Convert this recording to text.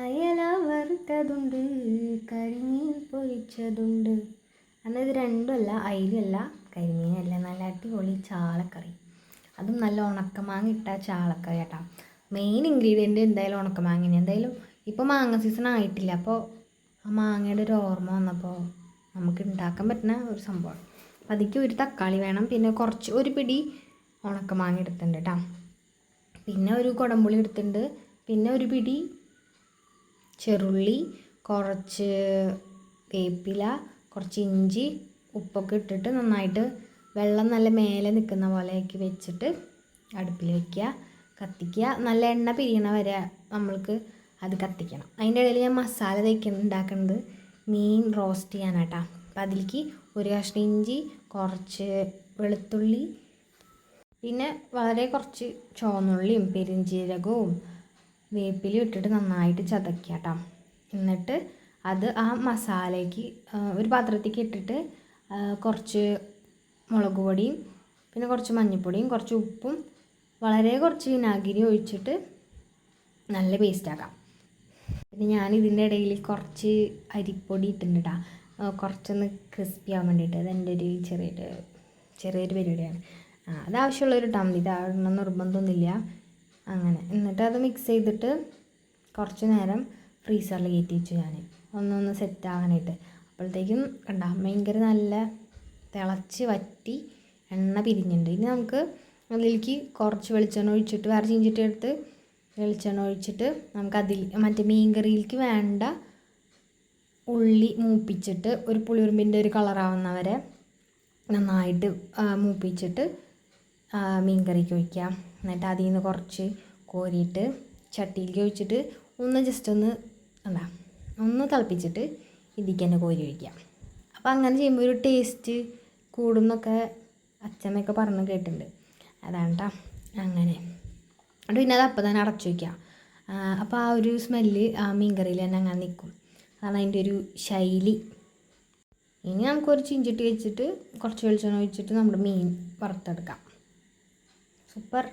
അയല വറുത്തതുണ്ട്, കരിമീൻ പൊരിച്ചതുണ്ട്. എന്നാൽ ഇത് രണ്ടുമല്ല, അയിലല്ല കരിമീനല്ല, നല്ല അടിപൊളി ചാളക്കറി. അതും നല്ല ഉണക്കമാങ്ങ ഇട്ട ചാളക്കറി കേട്ടോ. മെയിൻ ഇൻഗ്രീഡിയൻറ്റ് എന്തായാലും ഉണക്കമാങ്ങ. എന്തായാലും ഇപ്പോൾ മാങ്ങ സീസൺ ആയിട്ടില്ല, അപ്പോൾ ആ മാങ്ങയുടെ ഒരു ഓർമ്മ വന്നപ്പോൾ നമുക്ക് ഉണ്ടാക്കാൻ പറ്റുന്ന ഒരു സംഭവമാണ്. അപ്പം അതിലേക്ക് ഒരു തക്കാളി വേണം, പിന്നെ ഒരു പിടി ഉണക്കമാങ്ങ എടുത്തിട്ടുണ്ട് കേട്ടോ. പിന്നെ ഒരു കുടംപുളി എടുത്തിട്ടുണ്ട്, പിന്നെ ഒരു പിടി ചെറുള്ളി, കുറച്ച് വേപ്പില, കുറച്ച് ഇഞ്ചി, ഉപ്പൊക്കെ ഇട്ടിട്ട് നന്നായിട്ട് വെള്ളം നല്ല മേലെ നിൽക്കുന്ന പോലെയാക്കി വെച്ചിട്ട് അടുപ്പിൽ വയ്ക്കുക, കത്തിക്കുക. നല്ല എണ്ണ പിരിയണ വരെ നമ്മൾക്ക് അത് കത്തിക്കണം. അതിൻ്റെ ഇടയിൽ ഞാൻ മസാല ഉണ്ടാക്കുന്നത് മീൻ റോസ്റ്റ് ചെയ്യാനാട്ടോ. അപ്പം അതിലേക്ക് ഒരു കഷ്ണം ഇഞ്ചി, കുറച്ച് വെളുത്തുള്ളി, പിന്നെ വളരെ കുറച്ച് ചുവന്നുള്ളിയും പെരുംജീരകവും വേപ്പിലയും ഇട്ടിട്ട് നന്നായിട്ട് ചതക്കുക കേട്ടോ. എന്നിട്ട് അത് ആ മസാലയ്ക്ക് ഒരു പാത്രത്തേക്ക് ഇട്ടിട്ട് കുറച്ച് മുളക് പൊടിയും, പിന്നെ കുറച്ച് മഞ്ഞൾപ്പൊടിയും, കുറച്ച് ഉപ്പും, വളരെ കുറച്ച് വിനാഗിരി ഒഴിച്ചിട്ട് നല്ല പേസ്റ്റാക്കാം. പിന്നെ ഞാൻ ഇതിൻ്റെ ഇടയിൽ കുറച്ച് അരിപ്പൊടി ഇട്ടിട്ടുണ്ട് കേട്ടോ, കുറച്ചൊന്ന് ക്രിസ്പി ആവാൻ വേണ്ടിയിട്ട്. അതെൻ്റെ ഒരു ചെറിയൊരു പരിപാടിയാണ്. അത് ആവശ്യമുള്ളൊരു ഇട്ടാൽ മതി, ഇതാവണം നിർബന്ധമൊന്നുമില്ല. അങ്ങനെ എന്നിട്ട് അത് മിക്സ് ചെയ്തിട്ട് കുറച്ച് നേരം ഫ്രീസറിൽ കയറ്റി വെച്ചു ഞാൻ, ഒന്ന് സെറ്റ് ആകാനായിട്ട്. അപ്പോഴത്തേക്കും കണ്ട ഭയങ്കര നല്ല തിളച്ച് വറ്റി എണ്ണ പിരിഞ്ഞിട്ടുണ്ട്. ഇനി നമുക്ക് അതിലേക്ക് കുറച്ച് വെളിച്ചെണ്ണ ഒഴിച്ചിട്ട്, വേറെ ചീഞ്ചട്ടി എടുത്ത് വെളിച്ചെണ്ണ ഒഴിച്ചിട്ട് നമുക്ക് മറ്റേ മീൻ കറിയിലേക്ക് വേണ്ട ഉള്ളി മൂപ്പിച്ചിട്ട് ഒരു പുളിയുറുമ്പിൻ്റെ ഒരു കളറാവുന്നവരെ നന്നായിട്ട് മൂപ്പിച്ചിട്ട് മീൻ കറിക്ക് ഒഴിക്കുക. എന്നിട്ട് അതിൽ നിന്ന് കുറച്ച് കോരിയിട്ട് ചട്ടിയിലേക്ക് ഒഴിച്ചിട്ട് ജസ്റ്റ് ഒന്ന് തിളപ്പിച്ചിട്ട് ഇതിലേക്ക് തന്നെ കോരി ഒഴിക്കുക. അപ്പോൾ അങ്ങനെ ചെയ്യുമ്പോൾ ഒരു ടേസ്റ്റ് കൂടുന്നൊക്കെ അച്ഛമ്മയൊക്കെ പറഞ്ഞ് കേട്ടിട്ടുണ്ട്. അതാണ് കേട്ടോ. അങ്ങനെ എന്നിട്ട് പിന്നെ അത് അപ്പം തന്നെ അടച്ചു വയ്ക്കുക. അപ്പോൾ ആ ഒരു സ്മെല്ല് ആ മീൻ കറിയിൽ തന്നെ അങ്ങനെ നിൽക്കും. അതാണ് അതിൻ്റെ ഒരു ശൈലി. ഇനി നമുക്കൊരു ചീഞ്ചട്ടി വെച്ചിട്ട് കുറച്ച് വെളിച്ചെണ്ണ ഒഴിച്ചിട്ട് നമ്മുടെ മീൻ വറുത്തെടുക്കാം. സൂപ്പർ.